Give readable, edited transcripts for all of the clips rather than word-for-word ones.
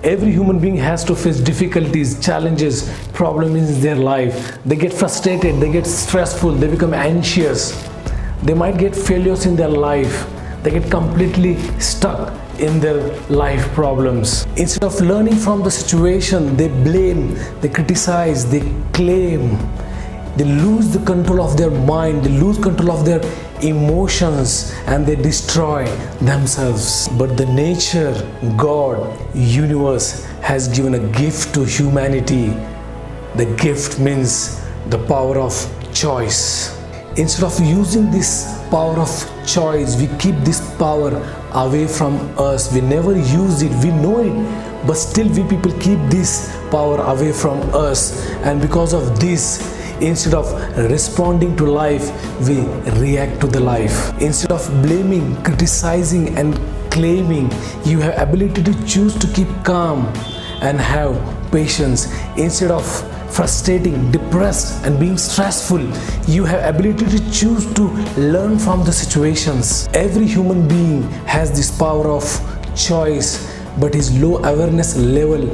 Every human being has to face difficulties, challenges, problems in their life. They get frustrated, they get stressful, they become anxious. They might get failures in their life. They get completely stuck in their life problems. Instead of learning from the situation, they blame, they criticize, they claim. They lose the control of their mind, they lose control of their emotions, and they destroy themselves. But the nature, God, universe has given a gift to humanity. The gift means the power of choice. Instead of using this power of choice, we keep this power away from us. We never use it, we know it, but still we people keep this power away from us. And because of this, instead of responding to life, we react to the life. Instead of blaming, criticizing and claiming, you have ability to choose to keep calm and have patience. Instead of frustrating, depressed and being stressful, you have ability to choose to learn from the situations. Every human being has this power of choice, but his low awareness level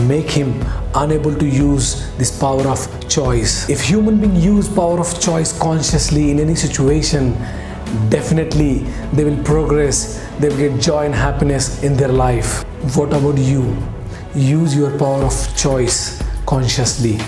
make him unable to use this power of choice. If human being use power of choice consciously in any situation, definitely they will progress, they will get joy and happiness in their life. What about you? Use your power of choice consciously.